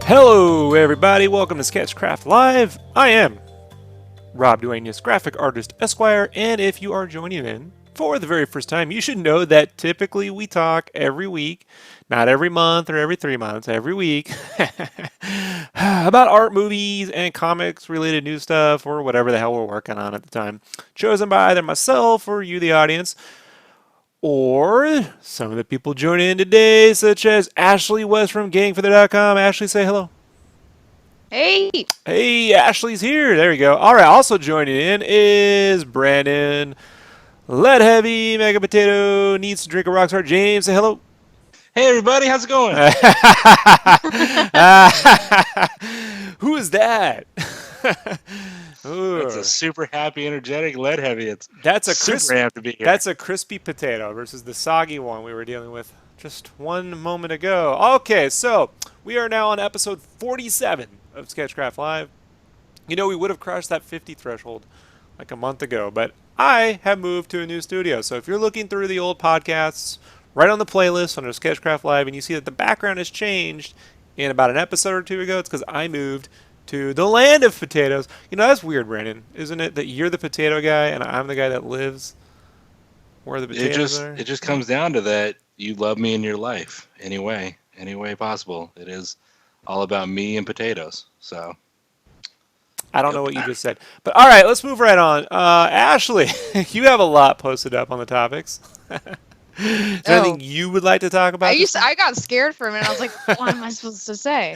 Hello everybody, welcome to SketchCraft Live. I am Rob Duenas, graphic artist Esquire, and if you are joining in for the very first time, you should know that typically we talk every week, not every month or every 3 months, every week, about art, movies, and comics related new stuff, or whatever the hell we're working on at the time, chosen by either myself or you, the audience, or some of the people joining in today, such as Ashley West from GangFeather.com. Ashley, say hello. Hey! Hey, Ashley's here. There you go. All right, also joining in is Brandon, Lead Heavy, Mega Potato, Needs to Drink a Rockstar. James, say hello. Hey, everybody. How's it going? Who is that? It's a super happy, energetic Lead Heavy. That's a super amped to be here. That's a crispy potato versus the soggy one we were dealing with just one moment ago. Okay, so we are now on episode 47 of SketchCraft Live. You know, we would have crushed that 50 threshold like a month ago, but I have moved to a new studio. So if you're looking through the old podcasts, right on the playlist under SketchCraft Live, and you see that the background has changed in about an episode or two ago, it's because I moved to the land of potatoes. You know, that's weird, Brandon, isn't it? That you're the potato guy and I'm the guy that lives where the potatoes are. It just comes down to that. You love me in your life any way possible. It is all about me and potatoes. So I don't know what you just said, but all right, let's move right on. Ashley, you have a lot posted up on the topics. Is there anything you would like to talk about? I got scared for a minute. I was like, what am I supposed to say?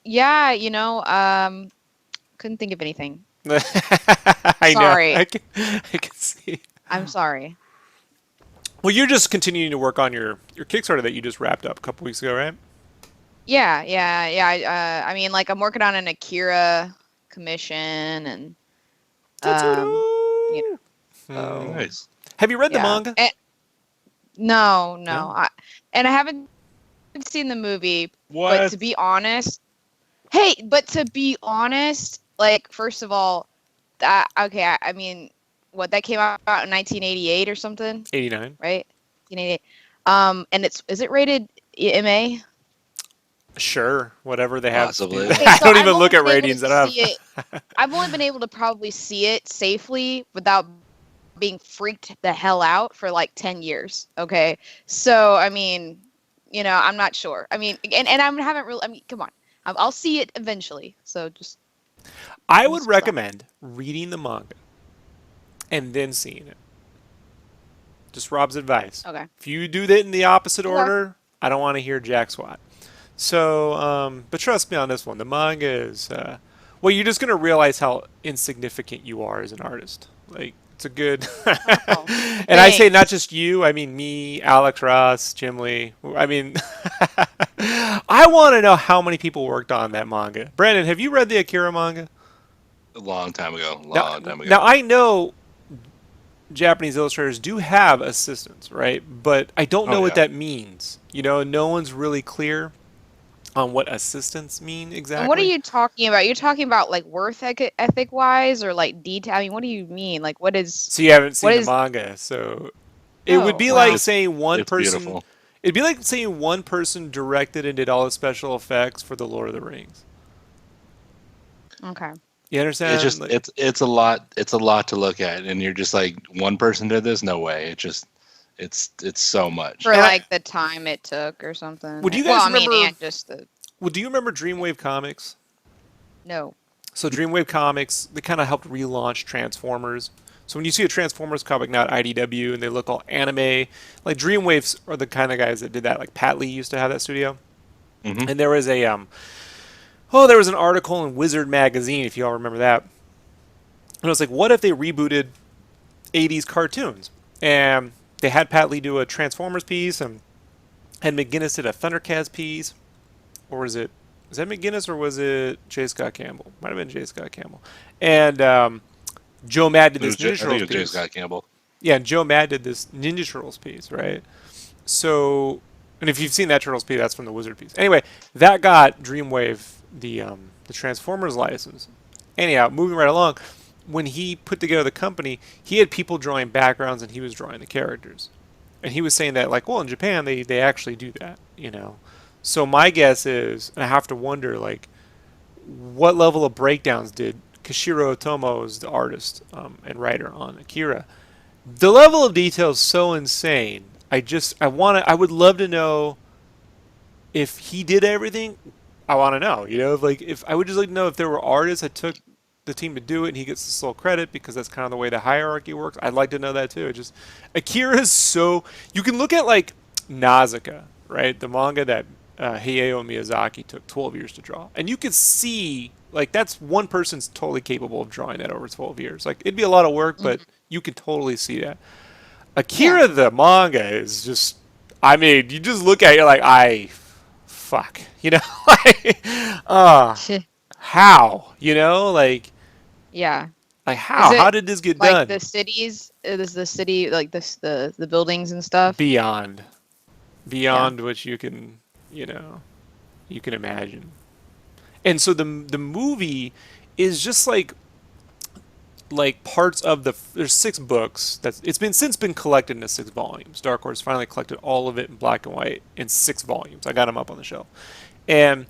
Yeah, you know, couldn't think of anything. I Sorry. know. I can see. I'm sorry. Well, you're just continuing to work on your Kickstarter that you just wrapped up a couple weeks ago, right? Yeah. I mean, like, I'm working on an Akira Commission and Tetsu. nice. Have you read the manga? No. I haven't seen the movie. What? But to be honest, like, first of all, I mean, what, that came out in 1988 or something? 89. Right? 1988. And is it rated MA? Sure, whatever they have. Possibly. Okay, I so don't I've even only look at been able ratings to that see it- I've only been able to probably see it safely without being freaked the hell out for like 10 years. Okay. So, I mean, you know, I'm not sure. I mean, and I haven't really, I mean, come on. I'll see it eventually. So just. I would recommend reading the manga and then seeing it. Just Rob's advice. Okay. If you do that in the opposite order, I don't want to hear jack squat. So, but trust me on this one. The manga is, well, you're just going to realize how insignificant you are as an artist. Like, it's a good, and I say not just you, I mean me, Alex Ross, Jim Lee. I mean, I want to know how many people worked on that manga. Brandon, have you read the Akira manga? A long time ago. Now I know Japanese illustrators do have assistants, right? But I don't know what that means. You know, no one's really clear on what assistants mean exactly. And what are you talking about? You're talking about like worth ethic wise or like detail? I mean, what do you mean? Like, what is? So you haven't seen the manga, so it would be like saying one person. Beautiful. It'd be like saying one person directed and did all the special effects for the Lord of the Rings. Okay. You understand? It's just it's a lot. It's a lot to look at, and you're just like, one person did this? No way. It's so much for like the time it took or something. Would you guys remember? And just the. Well, do you remember Dreamwave Comics? No. So Dreamwave Comics, they kind of helped relaunch Transformers. So when you see a Transformers comic now at IDW and they look all anime, like Dreamwaves are the kind of guys that did that. Like Pat Lee used to have that studio, and there was a there was an article in Wizard magazine, if you all remember that. And it was like, what if they rebooted 80s cartoons? And they had Pat Lee do a Transformers piece, and Had McGinnis did a Thundercats piece, or is that McGinnis or was it J. Scott Campbell? Might have been J. Scott Campbell. And Joe Mad did It this was J- I Ninja think Turtles it was J. piece. Scott Campbell. Yeah, and Joe Mad did this Ninja Turtles piece, right? So, and if you've seen that Turtles piece, that's from the Wizard piece. Anyway, that got Dreamwave the Transformers license. Anyhow, moving right along, when he put together the company, he had people drawing backgrounds and he was drawing the characters. And he was saying that, like, well, in Japan, they actually do that, you know. So my guess is, and I have to wonder, like, what level of breakdowns did Kishiro Otomo, is the artist and writer on Akira, the level of detail is so insane. I would love to know if he did everything. I want to know, you know, if I would just like to know if there were artists that took the team to do it and he gets the sole credit because that's kind of the way the hierarchy works. I'd like to know that too. Akira is so, you can look at like Nausicaa, right? The manga that Hayao Miyazaki took 12 years to draw. And you could see, like, that's one person's totally capable of drawing that over 12 years. Like, it'd be a lot of work, but you could totally see that. Akira, the manga, is just, I mean, you just look at it, you're like, fuck. You know? Like, how? You know? Yeah. Like, how? Is How it did this get like done? the cities? Is the city like the buildings and stuff? Beyond. Yeah. Beyond what you can, you know, you can imagine. And so the movie is just like parts of there's 6 books that's it's been since been collected into 6 volumes. Dark Horse finally collected all of it in black and white in 6 volumes. I got them up on the shelf. And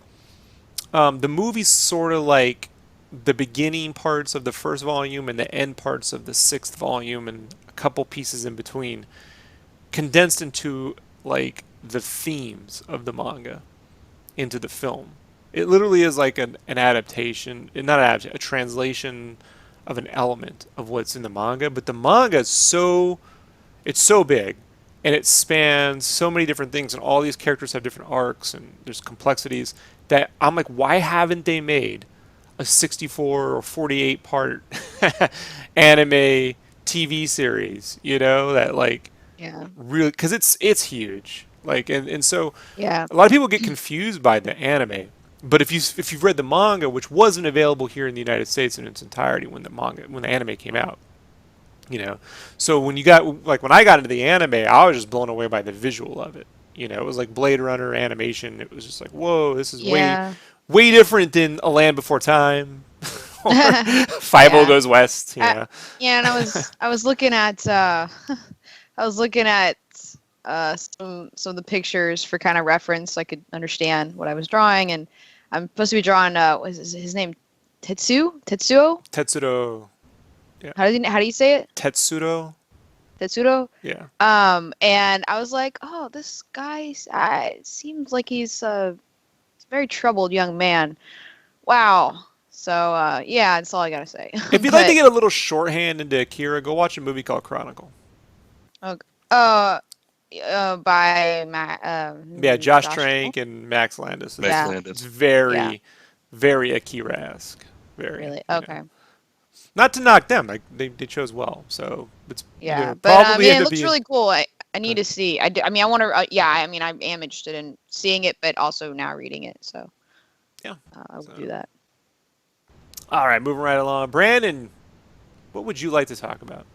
the movie's sort of like the beginning parts of the first volume and the end parts of the 6th volume and a couple pieces in between condensed into like the themes of the manga into the film. It literally is like an adaptation, not an adaptation, a translation of an element of what's in the manga. But the manga is it's so big, and it spans so many different things, and all these characters have different arcs, and there's complexities that I'm like, why haven't they made a 64 or 48 part anime TV series? You know that like Yeah. really because it's huge. Like and so Yeah. a lot of people get confused by the anime, but if you've read the manga, which wasn't available here in the United States in its entirety when the anime came out, you know, so when I got into the anime, I was just blown away by the visual of it. You know, it was like Blade Runner animation. It was just like, whoa, this is Yeah. way different than A Land Before Time or Five O Yeah. Goes West. You know, Yeah, and I was looking at I was looking at some of the pictures for kind of reference so I could understand what I was drawing, and I'm supposed to be drawing what is his name? Tetsuo? Tetsuro. Yeah, How do you say it? Tetsuro. Tetsuo? Yeah. And I was like, oh, this guy seems like he's a very troubled young man. Wow. So yeah, that's all I gotta say. If you'd like to get a little shorthand into Akira, go watch a movie called Chronicle. Okay. By Yeah, Josh Josh Trank and Max Landis. Max Yeah. Landis. It's very, Yeah. very Akira-esque. Very. Really? you know. Okay. Not to knock them, like they chose well, so it's Yeah, gonna but I probably mean, end it up looks being. really cool. I need to see. I mean, I want to. Yeah, I mean, I am interested in seeing it, but also now reading it. So Yeah. I will So- do that. All right, moving right along. Brandon, what would you like to talk about?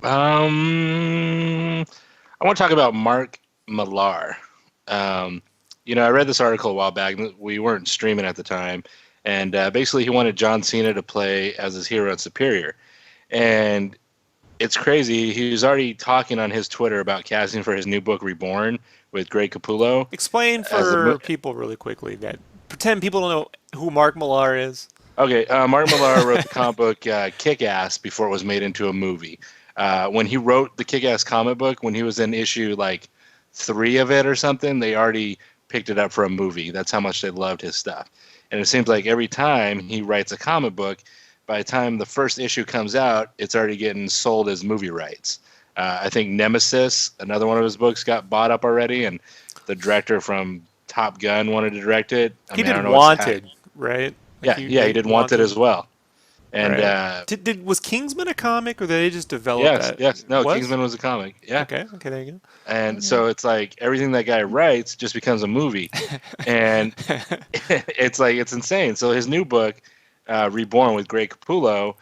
I want to talk about Mark Millar. I read this article a while back. We weren't streaming at the time, and basically he wanted John Cena to play as his hero in Superior, and it's crazy. He was already talking on his Twitter about casting for his new book Reborn with Greg Capullo. Explain As a for people really quickly that pretend people don't know who Mark Millar is. Okay, Mark Millar wrote the comic book Kick-Ass before it was made into a movie. When he wrote the Kick-Ass comic book, when he was in issue like 3 of it or something, they already picked it up for a movie. That's how much they loved his stuff. And it seems like every time he writes a comic book, by the time the first issue comes out, it's already getting sold as movie rights. I think Nemesis, another one of his books, got bought up already, and the director from Top Gun wanted to direct it. He I did don't know what's Wanted, right? Yeah, he did Wanted as well. And Right. Was Kingsman a comic, or did they just develop yes, that? yes, no, Was? Kingsman was a comic. Yeah. Okay, there you And Mhm. so it's like everything that guy writes just becomes a movie, and go. it's like it's insane. So his new book, Reborn with Greg Capullo,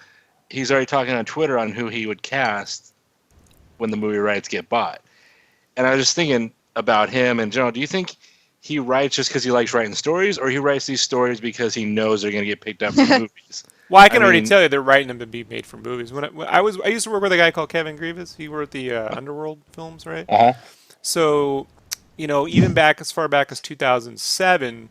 he's already talking on Twitter on who he would cast when the movie rights get bought. And I was just thinking about him in general. Do you think he writes just because he likes writing stories, or he writes these stories because he knows they're going to get picked up for movies? Well, I I can already mean, tell you they're writing them to be made for movies. I used to work with a guy called Kevin Grievous. He wrote the Underworld films, right? uh-huh. So, even back as far back as 2007,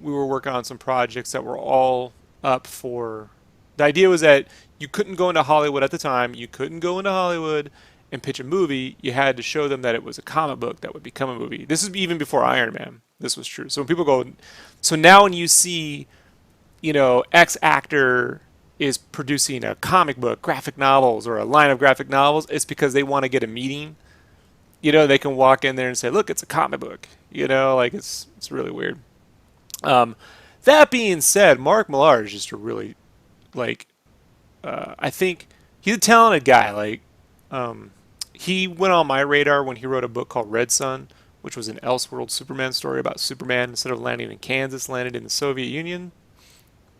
we were working on some projects that were all up for. The idea was that you couldn't go into Hollywood at the time. You couldn't go into Hollywood and pitch a movie. You had to show them that it was a comic book that would become a movie. This is even before Iron Man. This was true. So when people go, so now when you see, X actor is producing a comic book, graphic novels, or a line of graphic novels, it's because they want to get a meeting. They can walk in there and say, "Look, it's a comic book." Like it's really weird. Um, that being said, Mark Millar is just a really like I think he's a talented guy. Like he went on my radar when he wrote a book called Red Sun, which was an Elseworld Superman story about Superman instead of landing in Kansas, landed in the Soviet Union,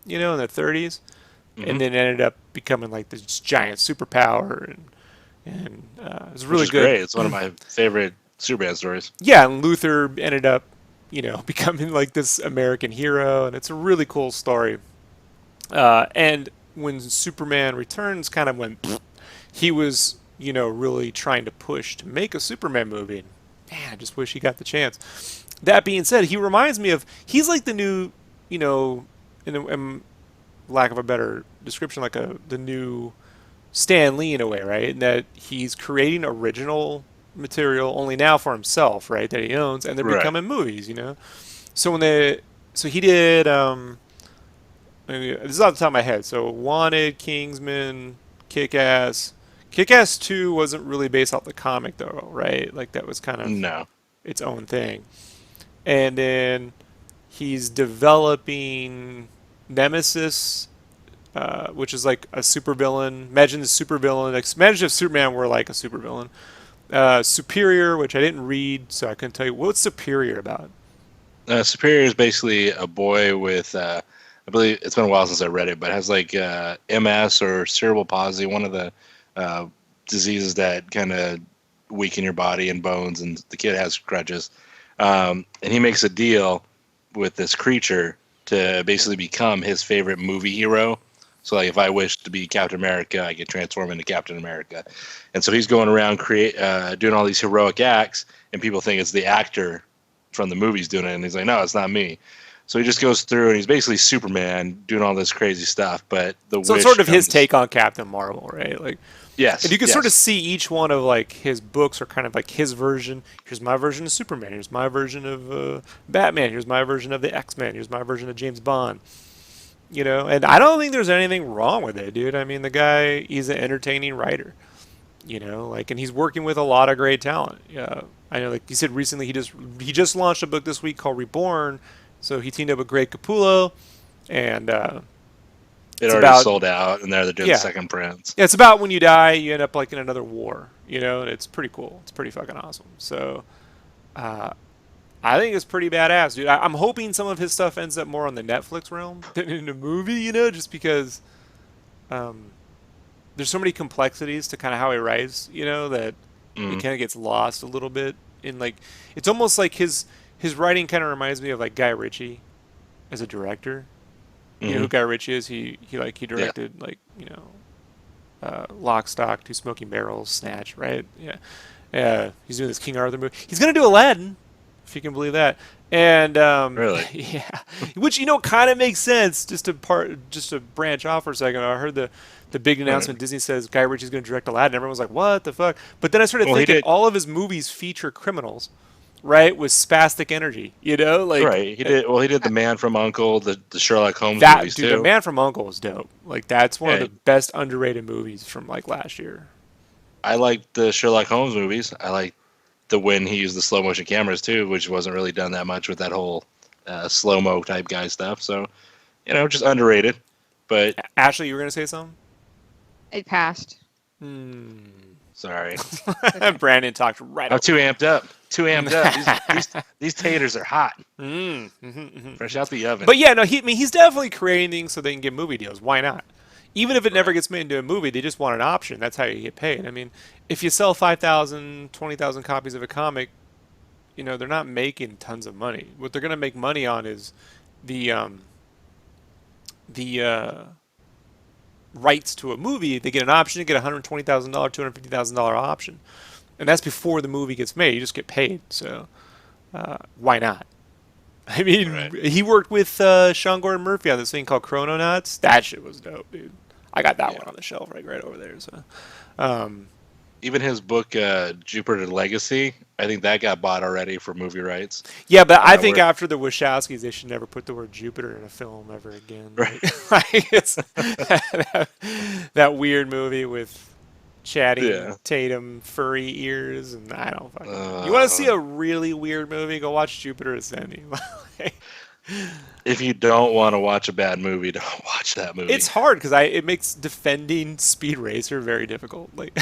in the 30s, and then ended up becoming like this giant superpower, and it was Which really is good. great. It's one of my favorite Superman stories. Yeah, and Luther ended up, becoming like this American hero, and it's a really cool story. And when Superman Returns kind of went, he was, really trying to push to make a Superman movie. Man, I just wish he got the chance. That being said, he reminds me of, he's like the new, in lack of a better description, like the new Stan Lee in a way, right? In that he's creating original material only now for himself, right? That he owns, and they're Right. becoming movies. So so he did, this is off the top of my head. So Wanted, Kingsman, Kick-Ass. Kick-Ass 2 wasn't really based off the comic though, right? Like that was kind of No. its own thing. And then he's developing Nemesis, which is like a supervillain. Imagine the supervillain. Imagine if Superman were like a supervillain. Superior, which I didn't read, so I couldn't tell you. What's Superior about? Superior is basically a boy with, I believe it's been a while since I read it, but has like MS or cerebral palsy, one of the uh, diseases that kind of weaken your body and bones, and the kid has crutches. And he makes a deal with this creature to basically become his favorite movie hero. So, like, if I wish to be Captain America, I get transformed into Captain America. And so he's going around doing all these heroic acts, and people think it's the actor from the movies doing it, and he's like, no, it's not me. So he just goes through, and he's basically Superman doing all this crazy stuff. But the So it's wish sort of his comes- take on Captain Marvel, right? Like, Yes, and you can yes. sort of see each one of like his books are kind of like his version. Here's my version of Superman. Here's my version of Batman. Here's my version of the X-Men. Here's my version of James Bond. And I don't think there's anything wrong with it, dude. I mean, the guy, he's an entertaining writer. Like, and he's working with a lot of great talent. Yeah, I know. Like you said recently, he just launched a book this week called Reborn. So he teamed up with Greg Capullo, and It it's already about sold out, and they're doing yeah. the second prints. Yeah, it's about when you die, you end up like in another war, and it's pretty cool. It's pretty fucking awesome. So, I think it's pretty badass, dude. I'm hoping some of his stuff ends up more on the Netflix realm than in a movie, just because there's so many complexities to kind of how he writes, that it kind of gets lost a little bit in like it's almost like his writing kind of reminds me of like Guy Ritchie as a director. You know who Guy Ritchie is? He directed like Lock, Stock, Two Smoking Barrels, Snatch, right? Yeah. He's doing this King Arthur movie. He's gonna do Aladdin, if you can believe that. And Really? yeah, which kind of makes sense. Just to branch off for a second. I heard the big announcement. Disney says Guy Ritchie's going to direct Aladdin. Everyone was like, "What the fuck?" But then I started thinking all of his movies feature criminals, right? With spastic energy, like Right. He did. Well, he did The Man from U.N.C.L.E., the Sherlock Holmes that. movies Dude, too. The Man from U.N.C.L.E. is dope. Like that's one of Yeah. the best underrated movies from like last year. I like the Sherlock Holmes movies. I like the when he used the slow motion cameras too, which wasn't really done that much with that whole slow mo type guy stuff. So, just underrated. But Ashley, you were gonna say something? It passed. sorry, Brandon talked right I'm over. too amped up. Too amped up. These taters are hot, Mm-hmm. fresh out the oven. But yeah, no, he's definitely creating things so they can get movie deals. Why not? Even if it never gets made into a movie, they just want an option. That's how you get paid. I mean, if you sell 5,000, 20,000 copies of a comic, they're not making tons of money. What they're going to make money on is the rights to a movie. They get an option to get $120,000, $250,000 option, and that's before the movie gets made. You just get paid. So why not? I mean, he worked with Sean Gordon Murphy on this thing called Chrononauts. That shit was dope, dude. I got that one on the shelf right over there. So, even his book Jupiter Legacy, I think that got bought already for movie rights. yeah, but I think after the Wachowskis, they should never put the word Jupiter in a film ever again. Right. Like, it's that weird movie with Channing Tatum furry ears, and I don't fucking know. You want to see a really weird movie? Go watch Jupiter Ascending. If you don't want to watch a bad movie, don't watch that movie. It's hard because it makes defending Speed Racer very difficult. Like,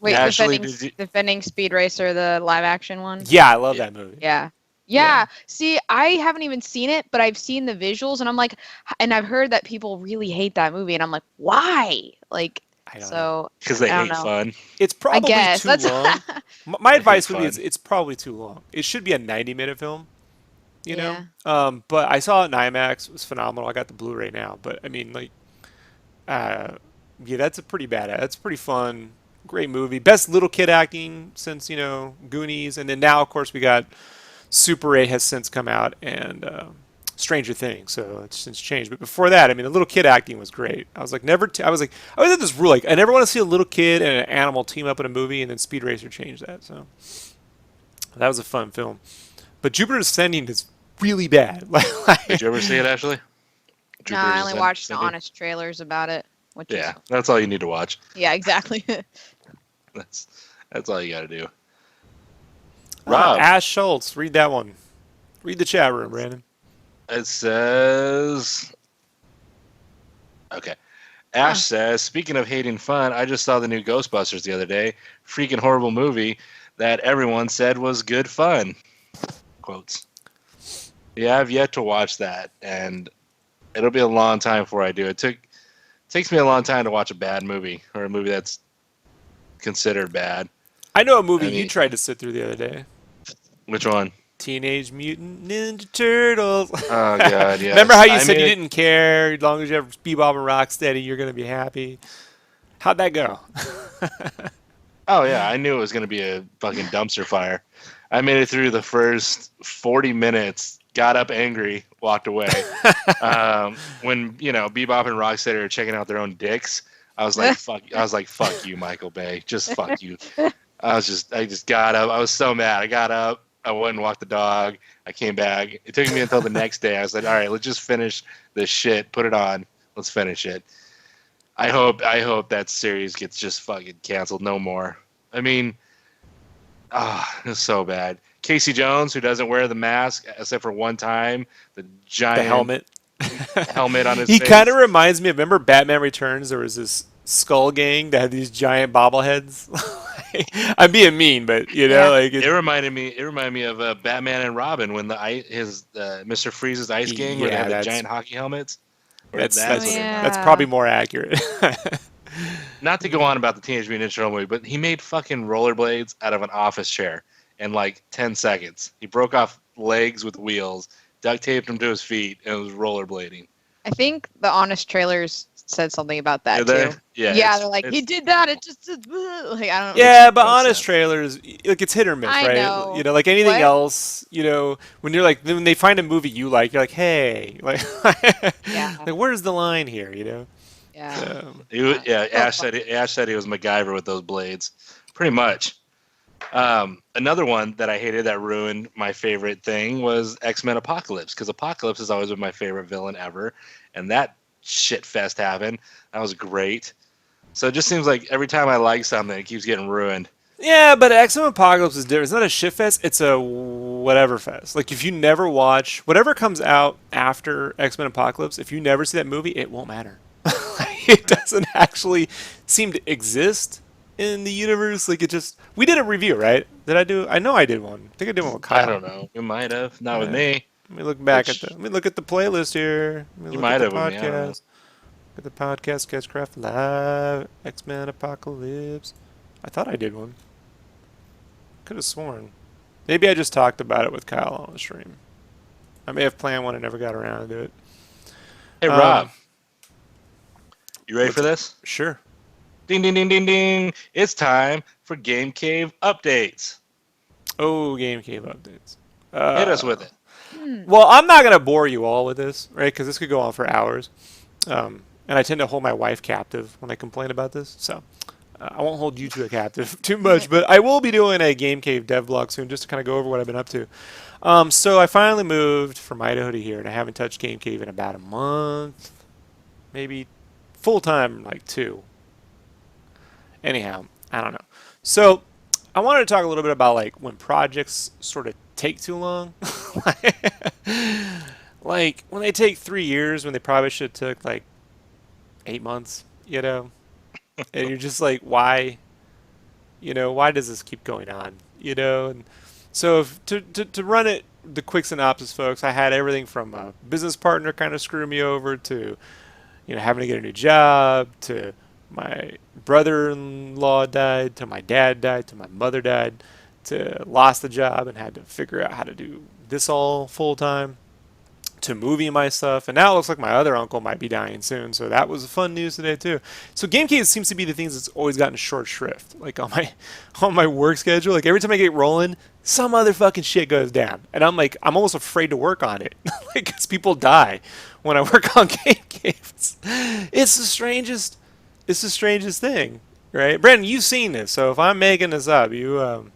Wait, Ashley, defending Speed Racer, the live action one? yeah, I love that movie. Yeah. See, I haven't even seen it, but I've seen the visuals, and I'm like, and I've heard that people really hate that movie, and I'm like, why? Like, I don't know. Because they hate fun. It's probably too long. My advice would be fun. it's probably too long. It should be a 90-minute film. Yeah. But I saw it in IMAX. It was phenomenal. I got the Blu-ray now. But I mean, like, yeah, that's that's pretty fun. Great movie. Best little kid acting since, Goonies. And then now, of course, we got Super 8 has since come out, and Stranger Things. So it's since changed. But before that, I mean, the little kid acting was great. I was like, I always had this rule, like, I never want to see a little kid and an animal team up in a movie, and then Speed Racer changed that. So that was a fun film. But Jupiter Ascending is really bad. Did you ever see it, Ashley? No, I only watched the honest trailers about it. That's all you need to watch. Yeah, exactly. That's all you got to do. Rob. Ash Schultz, read that one. Read the chat room, Brandon. It says... Okay. Ash says, speaking of hating fun, I just saw the new Ghostbusters the other day. Freaking horrible movie that everyone said was good fun. Quotes. Yeah, I've yet to watch that, and it'll be a long time before I do. It takes me a long time to watch a bad movie, or a movie that's considered bad. I know a movie you tried to sit through the other day. Which one? Teenage Mutant Ninja Turtles. Oh, God, yeah. Remember how you said you didn't care? As long as you have Bebop and Rocksteady, you're going to be happy. How'd that go? Oh, yeah, I knew it was going to be a fucking dumpster fire. I made it through the first 40 minutes, got up angry, walked away. When, Bebop and Rocksteady are checking out their own dicks, I was like, fuck you, Michael Bay. Just fuck you. I just got up. I was so mad. I got up. I went and walked the dog. I came back. It took me until the next day. I was like, all right, let's just finish this shit. Put it on. Let's finish it. I hope that series gets just fucking canceled. No more. I mean, it's so bad. Casey Jones, who doesn't wear the mask except for one time, the giant helmet on his face. He kind of reminds me of, remember Batman Returns? There was this skull gang that had these giant bobbleheads. I'm being mean, but it reminded me of Batman and Robin when Mr. Freeze's ice gang where they had the giant hockey helmets. That's probably more accurate. Not to go on about the Teenage Mutant Ninja Turtle movie, but he made fucking rollerblades out of an office chair in like 10 seconds. He broke off legs with wheels, duct taped them to his feet, and was rollerblading. I think the honest trailers said something about that too. Yeah, they're like, he did that. It just like, I don't know. Yeah, but honest trailers, like, it's hit or miss, right? Know. Like anything else, when you're like, when they find a movie you like, you're like, hey, like, like, where's the line here, Yeah. So, Ash said he was MacGyver with those blades, pretty much. Another one that I hated that ruined my favorite thing was X-Men Apocalypse, because Apocalypse has always been my favorite villain ever, and that shit fest happened. That was great. So it just seems like every time I like something, it keeps getting ruined. Yeah, but X-Men Apocalypse is different. It's not a shit fest. It's a whatever fest. Like, if you never watch whatever comes out after X-Men Apocalypse, if you never see that movie, it won't matter. It doesn't actually seem to exist in the universe. Like, it just, we did a review, right? I know I did one. I think I did one with Kyle. I don't know. You might have. Not with me. Let me look back let me look at the playlist here. Let me You look at might the have with me, I don't know. podcast. Look at the podcast, Sketchcraft Live, X-Men Apocalypse. I thought I did one. Could have sworn. Maybe I just talked about it with Kyle on the stream. I may have planned one and never got around to it. Hey, Rob. You ready for this? Sure. Ding, ding, ding, ding, ding. It's time for Game Cave updates. Oh, Game Cave updates. Hit us with it. Well, I'm not going to bore you all with this, right? Because this could go on for hours. And I tend to hold my wife captive when I complain about this. So I won't hold you two captive too much. But I will be doing a Game Cave dev blog soon just to kind of go over what I've been up to. So I finally moved from Idaho to here. And I haven't touched Game Cave in about a month. Maybe full-time, like 2. Anyhow, I don't know. So I wanted to talk a little bit about like when projects sort of take too long. Like when they take 3 years when they probably should have took like 8 months, you know? And you're just like, why? You know, why does this keep going on? You know? And so to run it, the quick synopsis, folks, I had everything from a business partner kind of screw me over to, you know, having to get a new job, to my brother-in-law died, to my dad died, to my mother died, to lost the job and had to figure out how to do this all full-time, to moving my stuff, and now it looks like my other uncle might be dying soon, so that was fun news today too. So GameCube seems to be the things that's always gotten short shrift, like on my work schedule. Like every time I get rolling, some other fucking shit goes down, and I'm almost afraid to work on it, like because people die when I work on GameCube. It's the strangest thing, right? Brandon, you've seen this, so if I'm making this up, you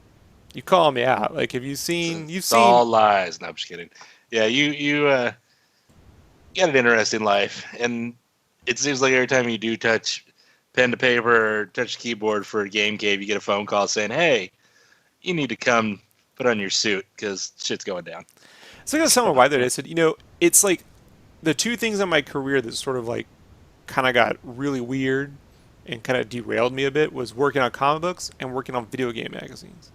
call me out. Like, have you seen? It's all lies. No, I'm just kidding. Yeah, you got an interesting life, and it seems like every time you do touch pen to paper or touch keyboard for a Game Cave, you get a phone call saying, "Hey, you need to come put on your suit because shit's going down." So I got someone why that I said, you know, it's like the two things in my career that sort of like kind of got really weird and kind of derailed me a bit was working on comic books and working on video game magazines.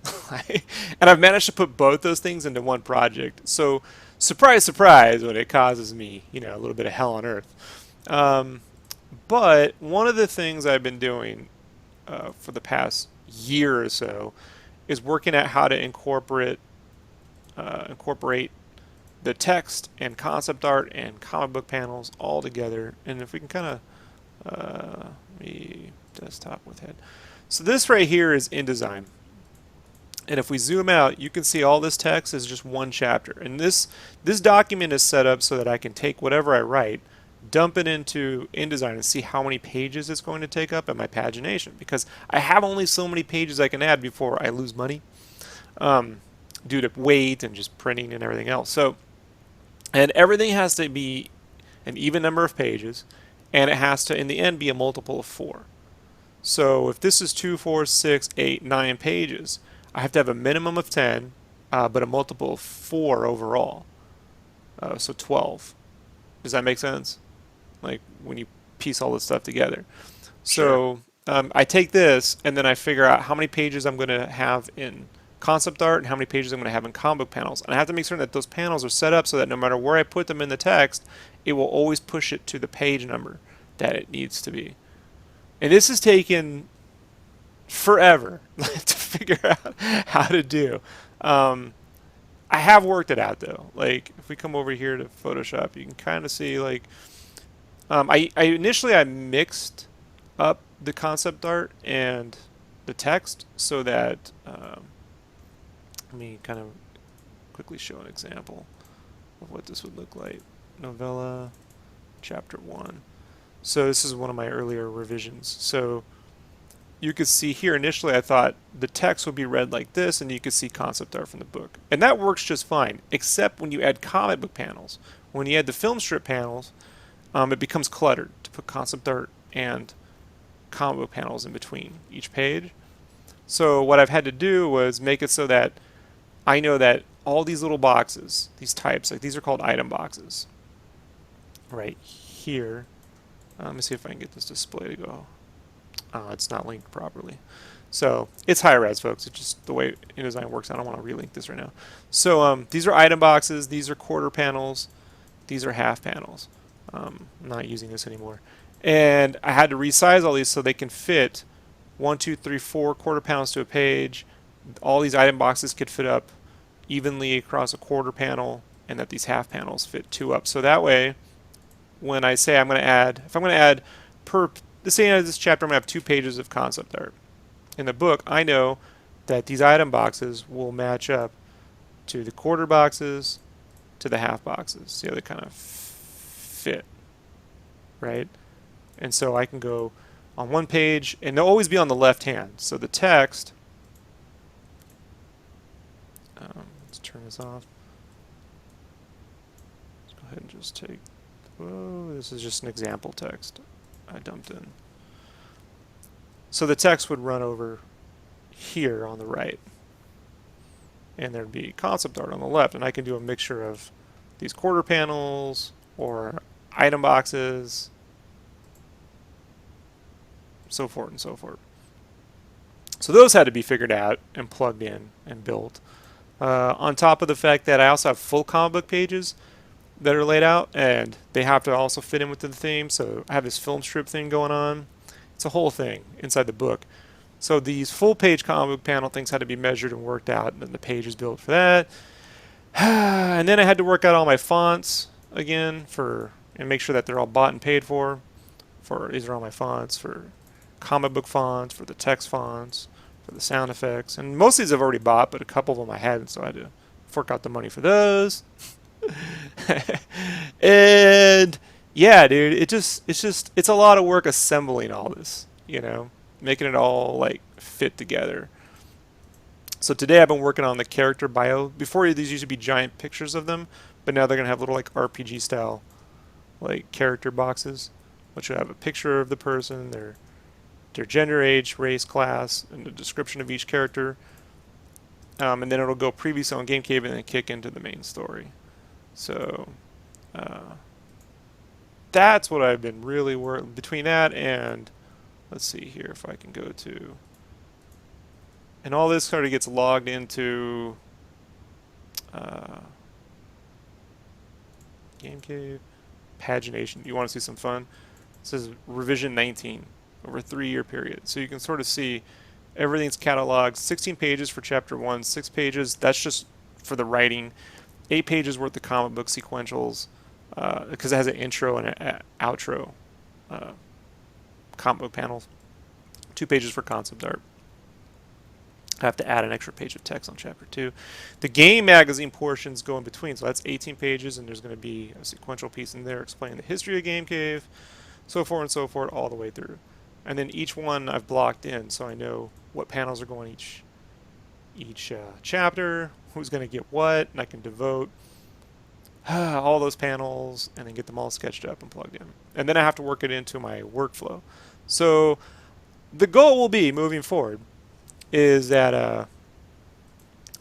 And I've managed to put both those things into one project. So surprise, surprise, when it causes me, you know, a little bit of hell on earth. But one of the things I've been doing for the past year or so is working at how to incorporate the text and concept art and comic book panels all together. And if we can kind of me desktop with head. So this right here is InDesign. And if we zoom out, you can see all this text is just one chapter. And this document is set up so that I can take whatever I write, dump it into InDesign and see how many pages it's going to take up in my pagination. Because I have only so many pages I can add before I lose money due to weight and just printing and everything else. So, and everything has to be an even number of pages. And it has to, in the end, be a multiple of 4. So if this is 2, 4, 6, 8, 9 pages, I have to have a minimum of 10, but a multiple of 4 overall. So 12. Does that make sense? Like when you piece all this stuff together. So I take this and then I figure out how many pages I'm going to have in concept art and how many pages I'm going to have in comic book panels. And I have to make certain that those panels are set up so that no matter where I put them in the text, it will always push it to the page number that it needs to be. And this has taken forever to figure out how to do. I have worked it out though. Like if we come over here to Photoshop, you can kind of see like I initially mixed up the concept art and the text so that let me kind of quickly show an example of what this would look like. Novella, chapter 1. So this is one of my earlier revisions. So you could see here initially I thought the text would be read like this and you could see concept art from the book. And that works just fine, except when you add comic book panels. When you add the film strip panels, it becomes cluttered to put concept art and comic book panels in between each page. So what I've had to do was make it so that I know that all these little boxes, these types, like these are called item boxes. Right here. Let me see if I can get this display to go. It's not linked properly. So it's high res, folks. It's just the way InDesign works. I don't want to relink this right now. So these are item boxes. These are quarter panels. These are half panels. I'm not using this anymore. And I had to resize all these so they can fit 1, 2, 3, 4 quarter panels to a page. All these item boxes could fit up evenly across a quarter panel, and that these half panels fit 2 up. So that way, when I say I'm going to add, if I'm going to add per, let's say in this chapter I'm going to have 2 pages of concept art. In the book, I know that these item boxes will match up to the quarter boxes, to the half boxes. See how they kind of fit, right? And so I can go on one page, and they'll always be on the left hand. So the text, let's turn this off. Let's go ahead and just take, whoa, this is just an example text I dumped in. So the text would run over here on the right, and there'd be concept art on the left, and I can do a mixture of these quarter panels or item boxes, so forth and so forth. So those had to be figured out and plugged in and built. On top of the fact that I also have full comic book pages that are laid out, and they have to also fit in with the theme. So I have this film strip thing going on. It's a whole thing inside the book. So these full page comic book panel things had to be measured and worked out, and then the page is built for that. And then I had to work out all my fonts again and make sure that they're all bought and paid for. These are all my fonts for comic book fonts, for the text fonts, for the sound effects. And most of these I've already bought, but a couple of them I hadn't, so I had to fork out the money for those. And yeah, dude, it's a lot of work assembling all this, making it all like fit together. So today I've been working on the character bio. Before, these used to be giant pictures of them, but now they're gonna have little like RPG style like character boxes, which will have a picture of the person, their gender, age, race, class, and the description of each character. And then it'll go previously on Game Cave and then kick into the main story. So that's what I've been really working between that and, let's see here if I can go to, and all this sort of gets logged into Game Cave pagination. You want to see some fun? It says revision 19 over a 3-year period. So you can sort of see everything's cataloged. 16 pages for chapter 1, 6 pages. That's just for the writing. 8 pages worth of comic book sequentials because it has an intro and an outro comic book panels. 2 pages for concept art. I have to add an extra page of text on chapter 2. The game magazine portions go in between, so that's 18 pages, and there's going to be a sequential piece in there explaining the history of Game Cave, so forth and so forth, all the way through. And then each one I've blocked in, so I know what panels are going each chapter, who's going to get what, and I can devote all those panels and then get them all sketched up and plugged in. And then I have to work it into my workflow. So the goal will be, moving forward, is that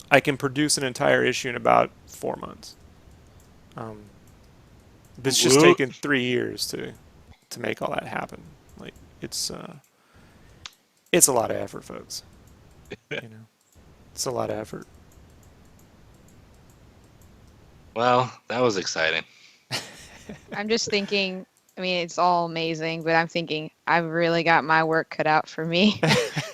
I can produce an entire issue in about 4 months. It's just taken 3 years to make all that happen. Like it's a lot of effort, folks. It's a lot of effort. Well, that was exciting. I'm just thinking, I mean, it's all amazing, but I'm thinking I've really got my work cut out for me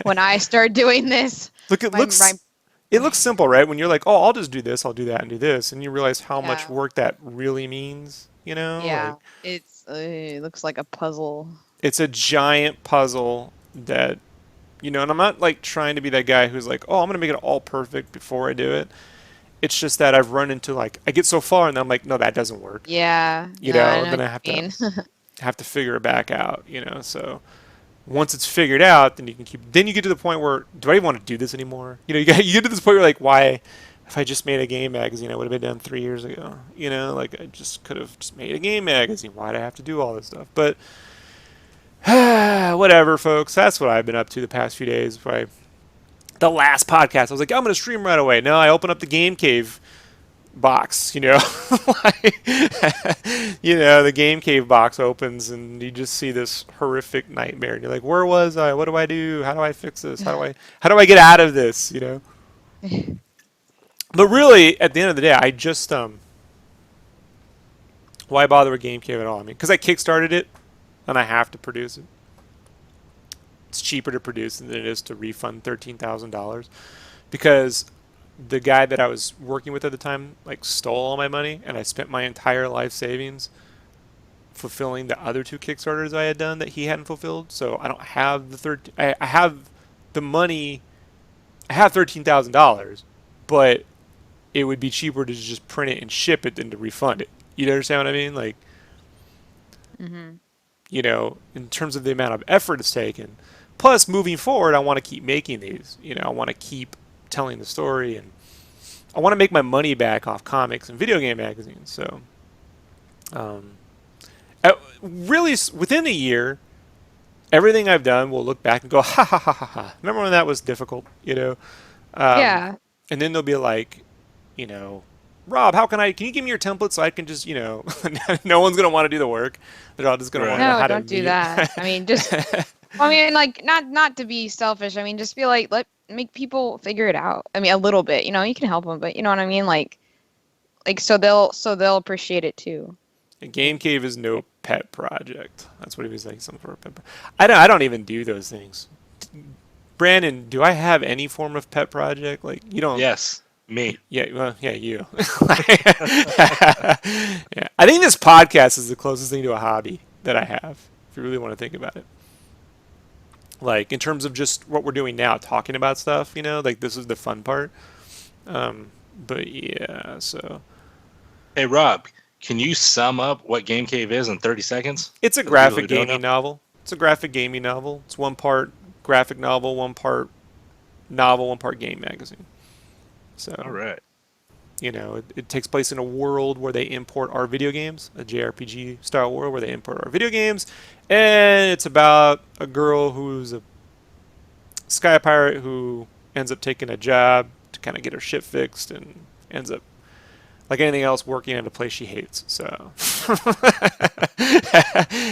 when I start doing this. Look, it looks simple, right? When you're like, oh, I'll just do this, I'll do that and do this, and you realize how much work that really means, Yeah, like, it looks like a puzzle. It's a giant puzzle that, and I'm not like trying to be that guy who's like, oh, I'm going to make it all perfect before I do it. It's just that I've run into like, I get so far and then I'm like, no, that doesn't work. Yeah. Then I have to figure it back out, so once it's figured out, then you get to the point where, do I even want to do this anymore? You get to this point where you're like, why, if I just made a game magazine, I would have been done 3 years ago, like I just could have just made a game magazine. Why'd I have to do all this stuff? But whatever, folks, that's what I've been up to the past few days. The last podcast, I was like, I'm going to stream right away. No, I open up the Game Cave box, you know, like, you know, the Game Cave box opens and you just see this horrific nightmare, and you're like, where was I? What do I do? How do I fix this? How do I get out of this? You know. But really, at the end of the day, I just why bother with Game Cave at all? I mean, because I kickstarted it, and I have to produce it. It's cheaper to produce than it is to refund $13,000, because the guy that I was working with at the time like stole all my money, and I spent my entire life savings fulfilling the other two Kickstarters I had done that he hadn't fulfilled. So I don't have the third. I have the money. I have $13,000, but it would be cheaper to just print it and ship it than to refund it. You understand what I mean? Like, you know, in terms of the amount of effort it's taken. Plus, moving forward, I want to keep making these. You know, I want to keep telling the story, and I want to make my money back off comics and video game magazines. So, really, within a year, everything I've done will look back and go, ha ha ha ha ha. Remember when that was difficult? You know? Yeah. And then they'll be like, you know, Rob, can you give me your template so I can just, you know, no one's going to want to do the work. They're all just going to want to know how to don't do that. I mean, just, I mean, like, not to be selfish. I mean, just be like, make people figure it out. I mean, a little bit, you know, you can help them, but you know what I mean? Like, so they'll appreciate it too. And Game Cave is no pet project. That's what he was like, something for a pet. I don't even do those things. Brandon, do I have any form of pet project? Like, you don't. Yes. Me. Yeah, well, yeah, you. Yeah. I think this podcast is the closest thing to a hobby that I have, if you really want to think about it. Like, in terms of just what we're doing now, talking about stuff, you know, like, this is the fun part. But, yeah, so. Hey, Rob, can you sum up what Game Cave is in 30 seconds? It's a graphic gaming novel. It's a graphic gaming novel. It's one part graphic novel, one part game magazine. So, all right. You know, it takes place in a world where they import our video games, a JRPG style world where they import our video games, and it's about a girl who's a sky pirate who ends up taking a job to kind of get her shit fixed, and ends up, like anything else, working at a place she hates. So,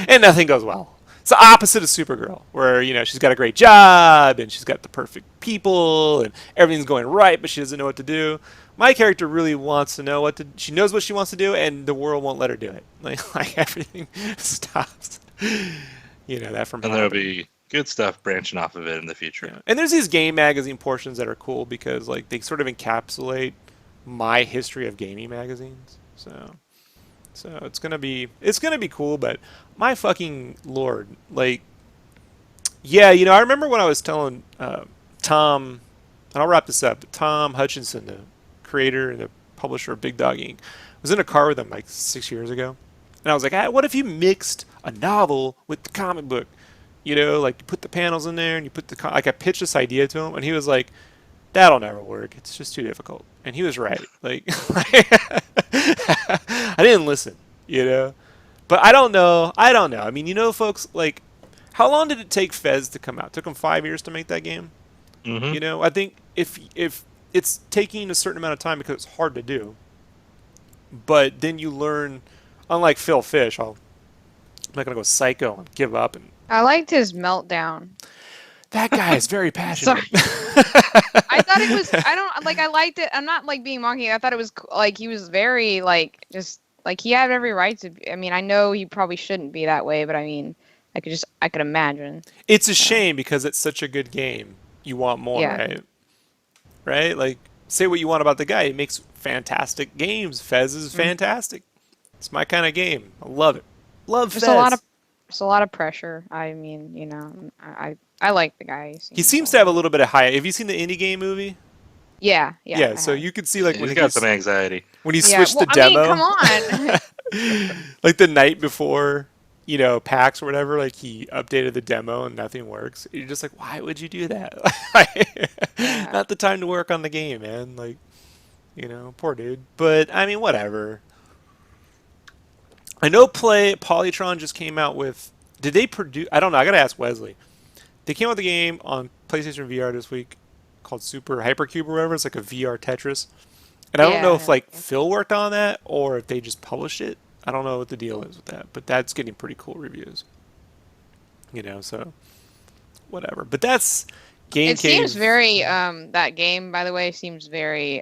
and nothing goes well. It's the opposite of Supergirl, where, you know, she's got a great job and she's got the perfect people and everything's going right, but she doesn't know what to do. My character really wants to know she knows what she wants to do, and the world won't let her do it. Like everything stops. You know, that from. And there'll be good stuff branching off of it in the future. Yeah. And there's these game magazine portions that are cool because, like, they sort of encapsulate my history of gaming magazines. So it's gonna be cool, but my fucking lord, like, yeah, you know, I remember when I was telling Tom, and I'll wrap this up, but Tom Hutchinson, the creator and the publisher of Big Dog Inc., was in a car with him like 6 years ago, and I was like, what if you mixed a novel with the comic book? You know, like, you put the panels in there and you put like, I pitched this idea to him, and he was like, that'll never work. It's just too difficult. And he was right. Like, I didn't listen, you know? But I don't know. I mean, you know, folks, like, how long did it take Fez to come out? It took him 5 years to make that game? Mm-hmm. You know, I think if it's taking a certain amount of time because it's hard to do, but then you learn, unlike Phil Fish, I'm not going to go psycho and give up. And I liked his meltdown. that guy is very passionate. I thought it was, I liked it. I'm not, like, being mocking. I thought it was, like, he was very, like, just, like, he had every right to be. I mean, I know he probably shouldn't be that way, but I mean, I could imagine. It's a shame because it's such a good game. You want more, Yeah. right? Right? Like, say what you want about the guy. He makes fantastic games. Fez is fantastic. It's my kind of game. I love it. Love Fez. There's a lot of pressure. I mean, you know, I like the guy. He seems to have a little bit of high. Have you seen the Indie Game movie? Yeah. Yeah, so you could see, like, when He's got some anxiety. when he switched the demo. I mean, come on. Like, the night before, you know, PAX or whatever, like, he updated the demo and nothing works. You're just like, why would you do that? Not the time to work on the game, man. Like, you know, poor dude. But, I mean, whatever. I know Polytron just came out with... Did they produce... I don't know. I got to ask Wesley. They came out with a game on PlayStation VR this week called Super Hypercube or whatever. It's like a VR Tetris. And I don't know Yeah. if like Phil worked on that or if they just published it. I don't know what the deal is with that, but that's getting pretty cool reviews. So whatever. But that's Game It seems Cave. very that game, by the way, seems very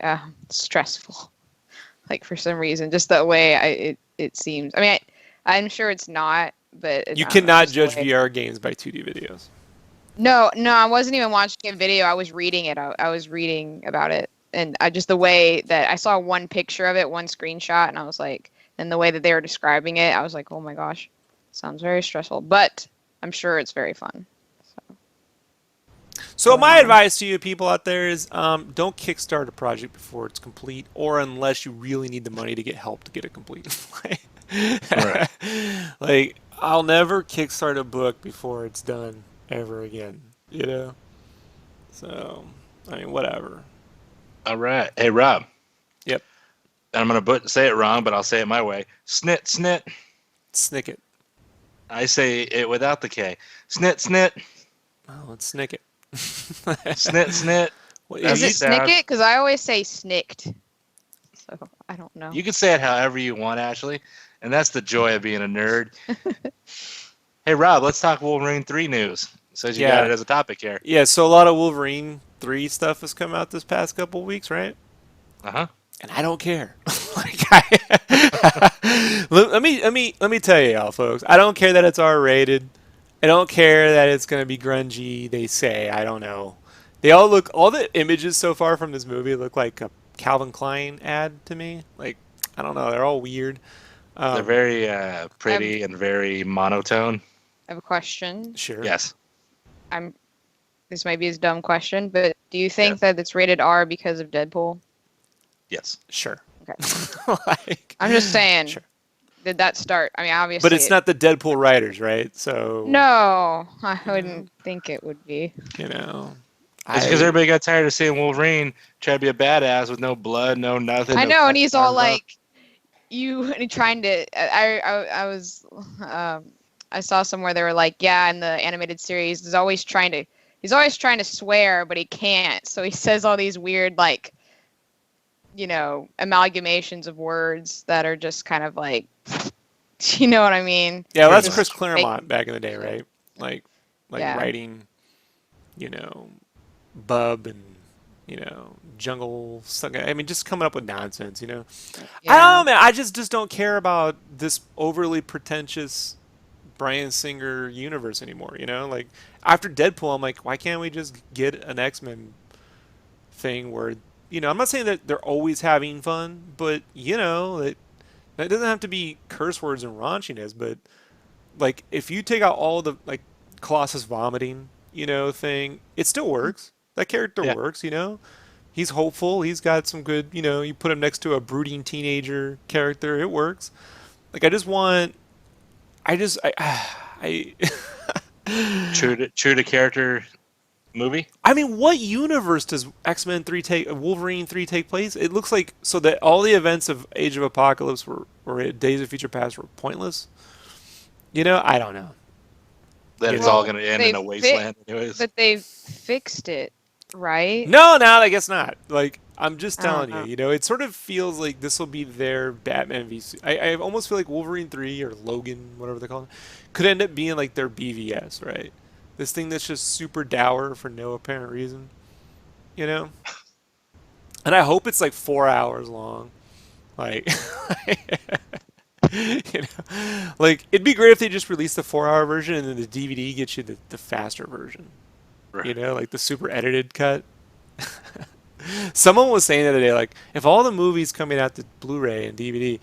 stressful. Like for some reason, just the way it seems. I mean, I'm sure it's not, but You I don't know, cannot just the judge way- VR games by 2D videos. No, I wasn't even watching a video. I was reading it. I was reading about it, and just the way that I saw one picture of it, one screenshot, and I was like, and the way that they were describing it, I was like, oh my gosh, sounds very stressful. But I'm sure it's very fun. So my advice to you people out there is don't kickstart a project before it's complete, or unless you really need the money to get help to get it complete. Right. Like I'll never kickstart a book before it's done ever again. So I mean, whatever. All right. Hey, Rob. Yep. I'm gonna say it wrong, but I'll say it my way. Snit, snit. Snick it. I say it without the K. Snit, snit. Oh, let's snick it. Snit, snit. What, Is you it sound- snicket? Because I always say snicked. So I don't know. You can say it however you want, Ashley, and that's the joy of being a nerd. Hey, Rob, let's talk Wolverine 3 news. Says you got it as a topic here. Yeah, so a lot of Wolverine 3 stuff has come out this past couple weeks, right? Uh-huh. And I don't care. Let me tell you all, folks. I don't care that it's R-rated. I don't care that it's going to be grungy. They say, I don't know. All the images so far from this movie look like a Calvin Klein ad to me. Like, I don't know. They're all weird. They're very pretty and very monotone. I have a question. Sure. Yes. This might be a dumb question, but do you think that it's rated R because of Deadpool? Yes. Sure. Okay. I'm just saying. Sure. Did that start? I mean, obviously. But it's not the Deadpool writers, right? So. No, I wouldn't think it would be. It's because everybody got tired of seeing Wolverine try to be a badass with no blood, no nothing. I no know, and he's all arms up. like, trying to. I saw somewhere they were like, yeah, in the animated series, he's always trying to swear, but he can't. So he says all these weird, like, amalgamations of words that are just kind of like, you know what I mean? Yeah, well, that's Just Chris Claremont back in the day, right? Like Yeah. writing, Bub and, Jungle stuff. I mean, just coming up with nonsense, I don't know, man. I just don't care about this overly pretentious Bryan Singer universe anymore, Like, after Deadpool, I'm like, why can't we just get an X-Men thing where, I'm not saying that they're always having fun, but, that doesn't have to be curse words and raunchiness, but, like, if you take out all the, like, Colossus vomiting, thing, it still works. That character works, He's hopeful. He's got some good, you put him next to a brooding teenager character, it works. Like, True to character movie. I mean, what universe does X-Men 3 Wolverine 3 take place? It looks like so that all the events of Age of Apocalypse or Days of Future Past were pointless. I don't know. That it's all going to end in a wasteland, anyways. But they fixed it, right? No, I guess not. Like, I'm just I don't telling you, it sort of feels like this will be their Batman v. I almost feel like Wolverine 3 or Logan, whatever they call it, could end up being like their BVS, right? This thing that's just super dour for no apparent reason, And I hope it's like 4 hours long. Like, like it'd be great if they just released the 4-hour version and then the DVD gets you the faster version. Right. Like the super edited cut. Someone was saying the other day, like, if all the movies coming out to Blu-ray and DVD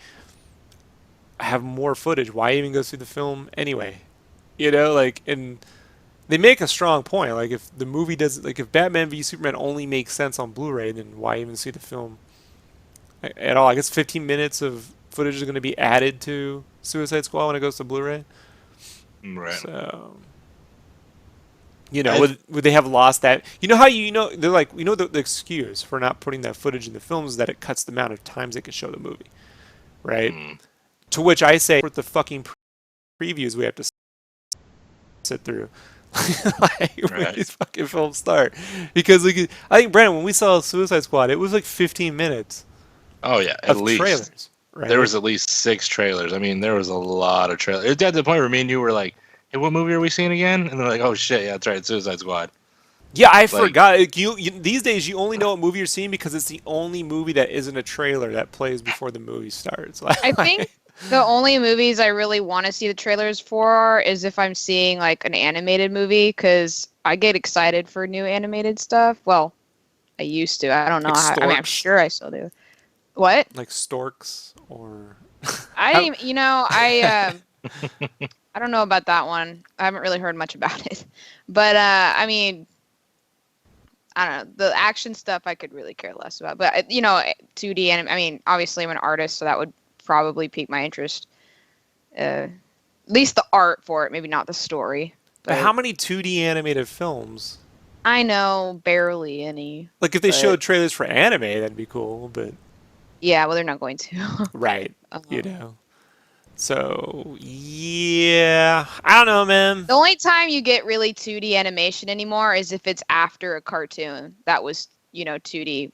have more footage, why even go through the film anyway? Like, and they make a strong point. Like, if the movie doesn't, like, if Batman v Superman only makes sense on Blu-ray, then why even see the film at all? I guess 15 minutes of footage is going to be added to Suicide Squad when it goes to Blu-ray. Right. So, would they have lost that? How they're like, the excuse for not putting that footage in the films is that it cuts the amount of times they can show the movie, right? To which I say, with the fucking previews we have to sit through, when these fucking films start, because like, I think Brandon, when we saw Suicide Squad, it was like 15 minutes. Oh yeah, at of least trailers. Right? there was at least 6 trailers. I mean, there was a lot of trailers. It's at the point where me and you were like, "Hey, what movie are we seeing again?" And they're like, "Oh shit, yeah, that's right, Suicide Squad." Yeah, I Like, forgot. Like, these days, you only know what movie you're seeing because it's the only movie that isn't a trailer that plays before the movie starts. I think the only movies I really want to see the trailers for is if I'm seeing like an animated movie, because I get excited for new animated stuff. Well, I used to. I don't know Like how. I mean, I'm Storks? sure I still do. What? like Storks or I How- didn't even, I don't know about that one. I haven't really heard much about it. But I mean, I don't know. The action stuff I could really care less about. But 2D I mean, obviously I'm an artist, so that would probably pique my interest. At least the art for it, maybe not the story. But how many 2D animated films? I know barely any. Like if they But- showed trailers for anime, that'd be cool. But Yeah, well, they're not going to. right, you know. So yeah, I don't know, man. The only time you get really 2D animation anymore is if it's after a cartoon that was, 2D.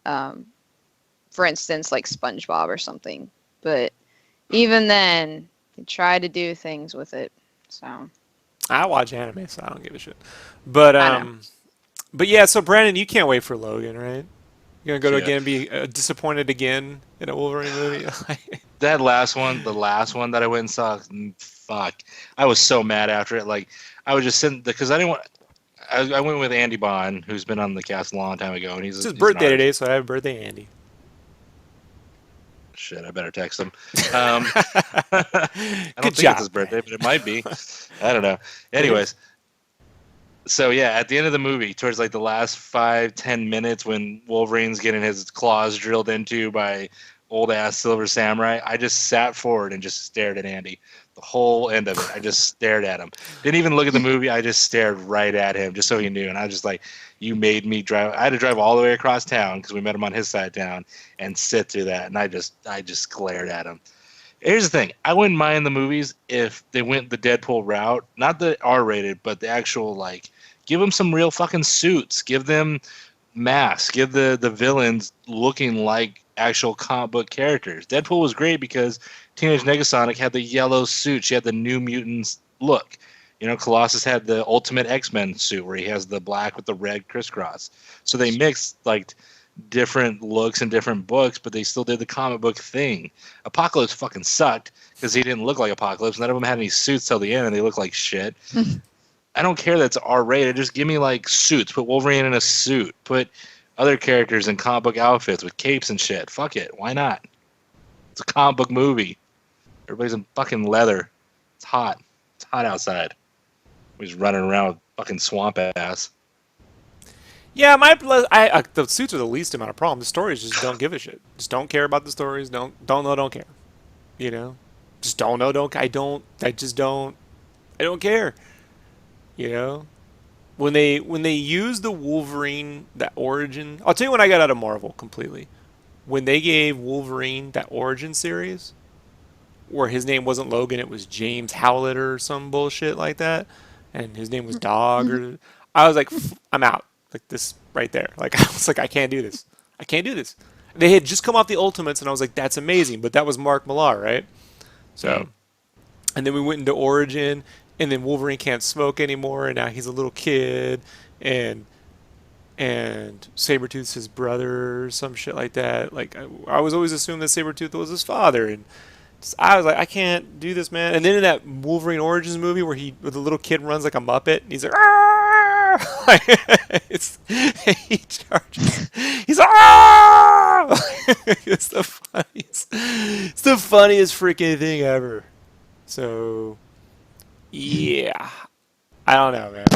For instance, like SpongeBob or something. But even then, they try to do things with it. So I watch anime, so I don't give a shit. But I know. but yeah. So Brandon, you can't wait for Logan, right? You're gonna go to Yeah. again and be disappointed again in a Wolverine movie. that last one, the last one that I went and saw, fuck, I was so mad after it. Like, I was just sitting because I didn't want. I went with Andy Bond, who's been on the cast a long time ago, and It's his he's an birthday artist. today, so happy birthday, Andy. Shit, I better text him. I don't Good think job. it's his birthday, but it might be. I don't know. Anyways, so yeah, at the end of the movie, towards like the last 5-10 minutes, when Wolverine's getting his claws drilled into by old ass Silver Samurai, I just sat forward and just stared at Andy. The whole end of it, I just stared at him. Didn't even look at the movie. I just stared right at him, just so he knew. And I was just like, "You made me drive." I had to drive all the way across town because we met him on his side of town and sit through that. And I just glared at him. Here's the thing: I wouldn't mind the movies if they went the Deadpool route, not the R-rated, but the actual like, give them some real fucking suits, give them masks, give the villains looking like actual comic book characters. Deadpool was great because Teenage Negasonic had the yellow suit; she had the New Mutants look. Colossus had the Ultimate X-Men suit where he has the black with the red crisscross. So they mixed like different looks in different books, but they still did the comic book thing. Apocalypse fucking sucked because he didn't look like Apocalypse. None of them had any suits till the end, and they look like shit. I don't care that's R-rated. Just give me like suits. Put Wolverine in a suit. Put other characters in comic book outfits with capes and shit. Fuck it. Why not? It's a comic book movie. Everybody's in fucking leather. It's hot. It's hot outside. He's running around with fucking swamp ass. Yeah, the suits are the least amount of problem. The stories just don't give a shit. Just don't care about the stories. Don't know. Don't care. Just don't know. I don't care. When they use the Wolverine, that origin. I'll tell you when I got out of Marvel completely. When they gave Wolverine that origin series, where his name wasn't Logan, it was James Howlett or some bullshit like that, and his name was Dog. Or I was like, I'm out. Like this right there. Like I was like, I can't do this. I can't do this. They had just come off the Ultimates, and I was like, that's amazing. But that was Mark Millar, right? So, and then we went into Origin, and then Wolverine can't smoke anymore, and now he's a little kid, and Sabretooth's his brother or some shit like that. Like I was always assuming that Sabretooth was his father, and I was like, I can't do this, man. And then in that Wolverine Origins movie where the little kid runs like a Muppet, and he's like, he charges. He's like, it's the funniest freaking thing ever. So, yeah, I don't know, man.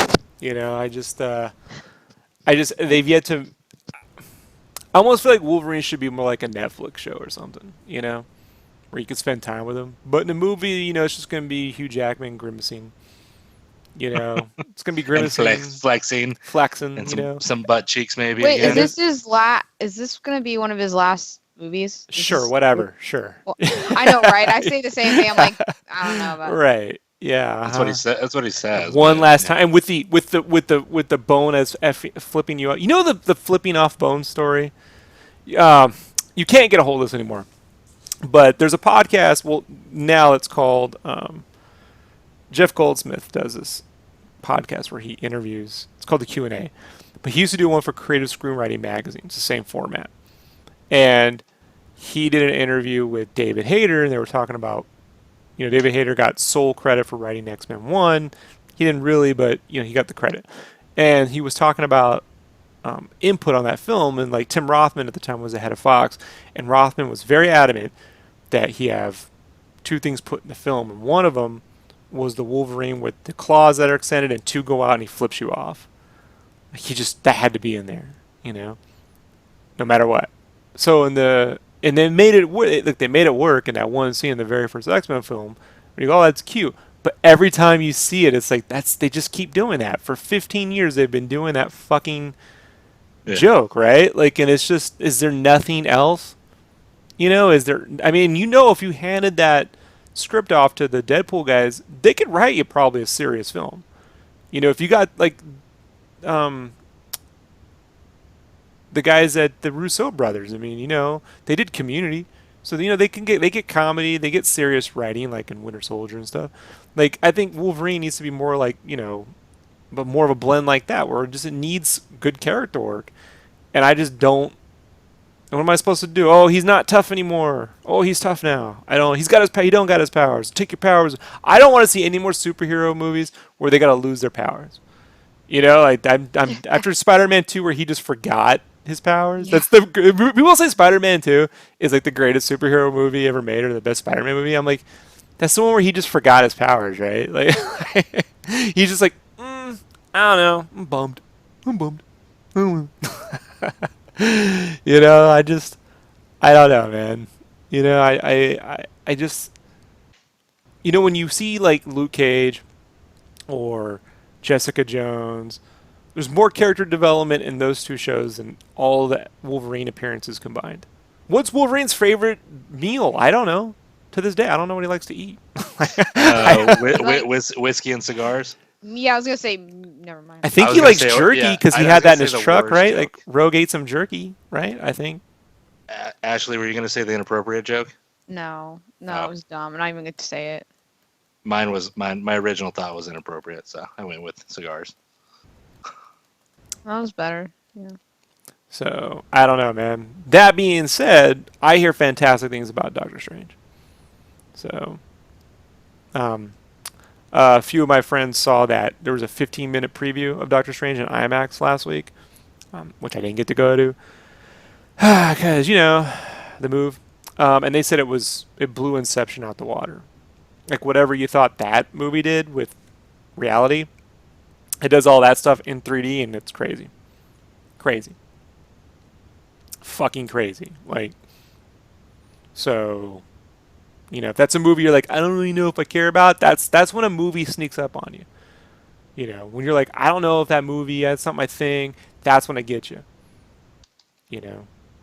They've yet to. I almost feel like Wolverine should be more like a Netflix show or something, where you can spend time with him. But in the movie, it's just going to be Hugh Jackman grimacing. It's going to be grimacing. And flexing. And some butt cheeks, maybe. Wait, again. is this going to be one of his last movies? Sure, whatever. Sure. Well, I know, right? I say the same thing. I'm like, I don't know about it. Right. Yeah. That's what he said. That's what he says. One but, last yeah. time, and with the bone as flipping you out. The flipping off bone story. you can't get a hold of this anymore. But there's a podcast. Well, now it's called. Jeff Goldsmith does this podcast where he interviews. It's called the Q&A. But he used to do one for Creative Screenwriting Magazine. It's the same format. And he did an interview with David Hayter, and they were talking about, David Hayter got sole credit for writing X-Men 1. He didn't really, but, he got the credit. And he was talking about input on that film, and like Tim Rothman at the time was the head of Fox, and Rothman was very adamant that he have two things put in the film, and one of them was the Wolverine with the claws that are extended, and two go out and he flips you off. That had to be in there, no matter what. So they made it work in that one scene in the very first X-Men film. Where you go, oh, that's cute. But every time you see it, it's like they just keep doing that. For 15 years, they've been doing that fucking joke, right? Like, and it's just, is there nothing else? Is there? I mean, if you handed that script off to the Deadpool guys, they could write you probably a serious film. If you got like the guys at the Russo brothers, I mean, they did Community, so they get comedy, they get serious writing like in Winter Soldier and stuff. Like, I think Wolverine needs to be more like, but more of a blend like that, where it needs good character work, and I just don't. What am I supposed to do? Oh, he's not tough anymore. Oh, he's tough now. He don't got his powers. Take your powers. I don't want to see any more superhero movies where they got to lose their powers. Like I'm after Spider-Man 2 where he just forgot his powers. Yeah. People say Spider-Man 2 is like the greatest superhero movie ever made or the best Spider-Man movie. I'm like, that's the one where he just forgot his powers, right? Like he's just like, I don't know. I'm bummed. I don't know, man. I just, when you see like Luke Cage or Jessica Jones, there's more character development in those two shows than all the Wolverine appearances combined. What's Wolverine's favorite meal? I don't know. To this day, I don't know what he likes to eat. Whiskey and cigars. Yeah, I was gonna say, never mind. I think he likes jerky because he had that in his truck, right? Joke. Like Rogue ate some jerky, right? I think. Ashley, were you gonna say the inappropriate joke? No, it was dumb. I'm not even going to say it. My original thought was inappropriate, so I went with cigars. That was better. Yeah. So I don't know, man. That being said, I hear fantastic things about Doctor Strange. So, a few of my friends saw that there was a 15-minute preview of Doctor Strange in IMAX last week, which I didn't get to go to because the move. And they said it blew Inception out the water. Like whatever you thought that movie did with reality, it does all that stuff in 3D, and it's crazy, fucking crazy. Like, so. If that's a movie you're like, I don't really know if I care about, that's when a movie sneaks up on you. When you're like, I don't know if that movie, that's not my thing, that's when it gets you.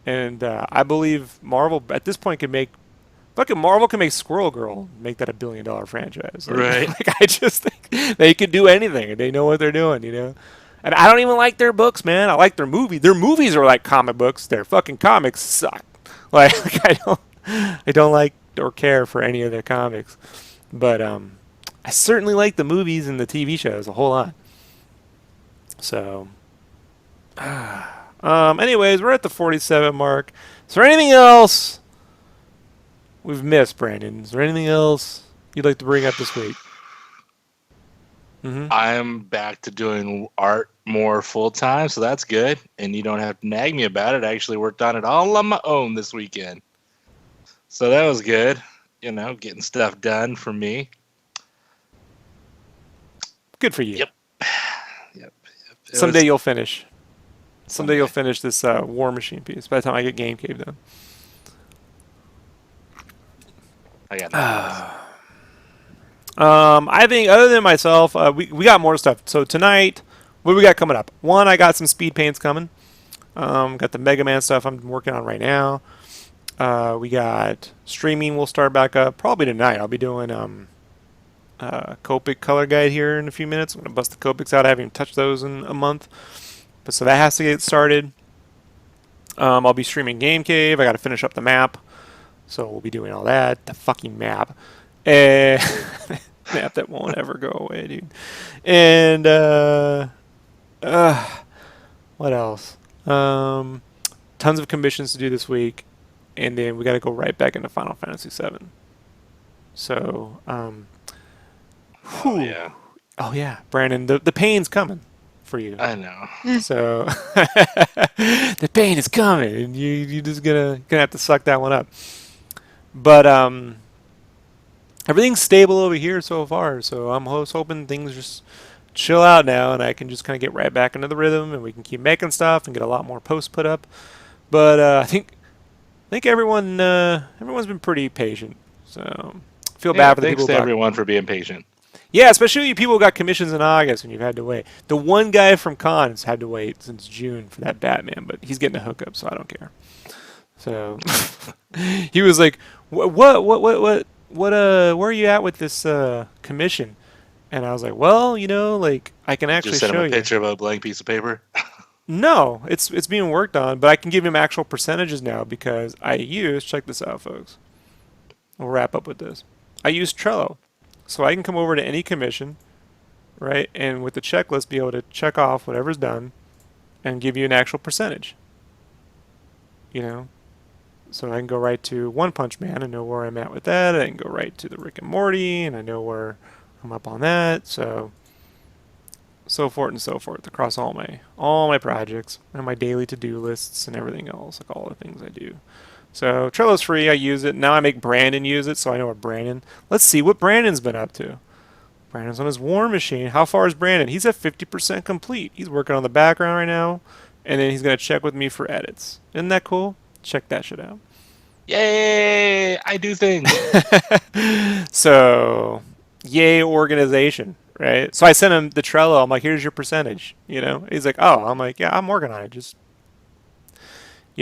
And I believe Marvel at this point Marvel can make Squirrel Girl, make that $1 billion franchise. Right. I just think they could do anything, and they know what they're doing, And I don't even like their books, man. I like their movies. Their movies are like comic books. Their fucking comics suck. Like I don't like or care for any of their comics, but I certainly like the movies and the TV shows a whole lot. So anyways, we're at the 47 mark. Is there anything else we've missed, Brandon? Is there anything else you'd like to bring up this week? I'm back to doing art more full time, so that's good, and you don't have to nag me about it. I actually worked on it all on my own this weekend. So that was good, getting stuff done for me. Good for you. Yep. Someday you'll finish. Someday you'll finish this War Machine piece by the time I get Game Cave done. I got I think other than myself, we got more stuff. So tonight, what do we got coming up? One, I got some speed paints coming. Got the Mega Man stuff I'm working on right now. We got streaming will start back up probably tonight. I'll be doing Copic color guide here in a few minutes. I'm going to bust the Copics out. I haven't even touched those in a month. But so that has to get started. I'll be streaming Game Cave. I got to finish up the map, so we'll be doing all that. The fucking map, and map that won't ever go away, dude. And what else? Tons of commissions to do this week, and then we got to go right back into Final Fantasy VII. So, Oh, yeah. Oh yeah, Brandon, the pain's coming for you. I know. So the pain is coming, and you just gonna have to suck that one up. But everything's stable over here so far. So I'm hoping things just chill out now, and I can just kind of get right back into the rhythm, and we can keep making stuff and get a lot more posts put up. But I think everyone's been pretty patient. So I feel bad for the Thanks people. to everyone for being patient. Yeah, especially you people who got commissions in August and you've had to wait. The one guy from Cons had to wait since June for that Batman, but he's getting a hookup, so I don't care. So he was like, "What? Where are you at with this commission?" And I was like, "Well, like I can actually Just send show him a you." picture of a blank piece of paper. No, it's being worked on, but I can give him actual percentages now because check this out, folks. We'll wrap up with this. I use Trello. So I can come over to any commission, right, and with the checklist be able to check off whatever's done and give you an actual percentage. So I can go right to One Punch Man and know where I'm at with that. I can go right to the Rick and Morty and I know where I'm up on that. So forth and so forth across all my projects and my daily to-do lists and everything else, like all the things I do. So Trello's free. I use it. Now I make Brandon use it, so I know what Brandon. Let's see what Brandon's been up to. Brandon's on his War Machine. How far is Brandon? He's at 50% complete. He's working on the background right now, and then he's going to check with me for edits. Isn't that cool? Check that shit out. Yay! I do things. So, yay organization, right? So I sent him the Trello. I'm like, here's your percentage. He's like, oh. I'm like, yeah, I'm working on it. Just.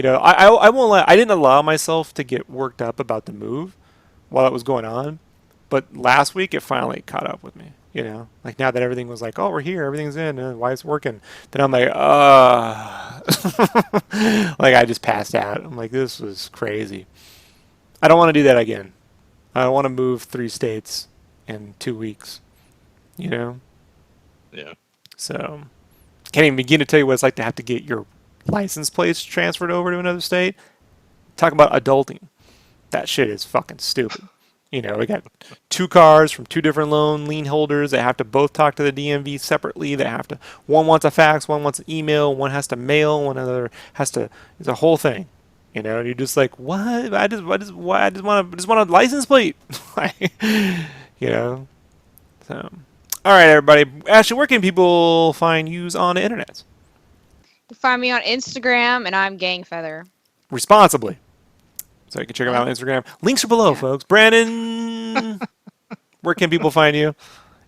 I won't lie. I didn't allow myself to get worked up about the move while it was going on, but last week it finally caught up with me. Like now that everything was like, oh, we're here, everything's in, and why it's working. Then I'm like, like I just passed out. I'm like, this was crazy. I don't want to do that again. I don't want to move 3 states in 2 weeks. Yeah. So can't even begin to tell you what it's like to have to get your license plates transferred over to another state. Talk about adulting. That shit is fucking stupid. We got 2 cars from 2 different lien holders. They have to both talk to the DMV separately. One wants a fax, one wants an email, one has to mail, one other has to. It's a whole thing. You're just like, what? I just want a license plate. So, all right, everybody. Ashley, where can people find you on the internet? You can find me on Instagram, and I'm Gangfeather. Responsibly. So you can check them out on Instagram. Links are below, folks. Brandon, where can people find you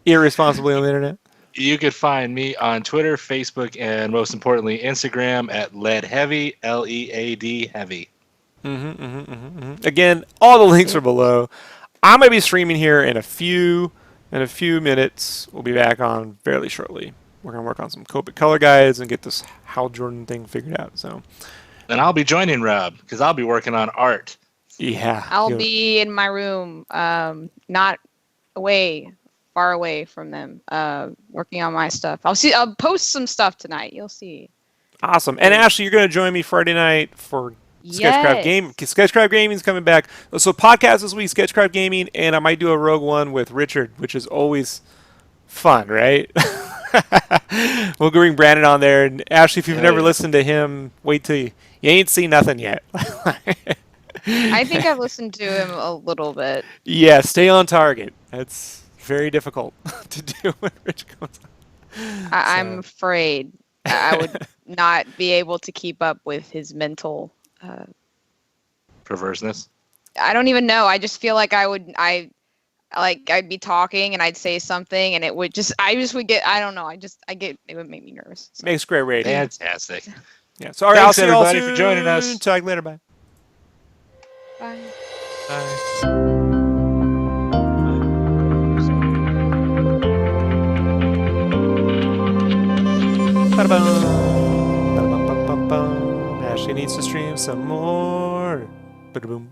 irresponsibly on the internet? You could find me on Twitter, Facebook, and most importantly, Instagram at LeadHeavy, LEAD Heavy. Again, all the links are below. I'm going to be streaming here in a few minutes. We'll be back on fairly shortly. We're going to work on some Copic color guides and get this Hal Jordan thing figured out. So, and I'll be joining Rob because I'll be working on art. Yeah. I'll be in my room, not far away from them, working on my stuff. I'll post some stuff tonight. You'll see. Awesome. And Ashley, you're going to join me Friday night for SketchCraft Game. SketchCraft Gaming's coming back. So podcast this week, SketchCraft Gaming, and I might do a Rogue One with Richard, which is always fun, right? We'll bring Brandon on there. And Ashley, if you've never listened to him, wait till you ain't seen nothing yet. I think I've listened to him a little bit. Yeah, stay on target. That's very difficult to do when Rich comes on. I'm afraid I would not be able to keep up with his mental perverseness. I don't even know. I just feel like I'd be talking and I'd say something and it would just would get, I don't know. It would make me nervous. So. Makes great radio. Fantastic. Yeah. So all right, Thanks, I'll see you all everybody, soon. for joining us. Talk to you later. Bye. Bye. Bye. Ba-da-bum. Ba-da-bum-bum-bum-bum. Ashley She needs to stream some more. Ba-da-boom.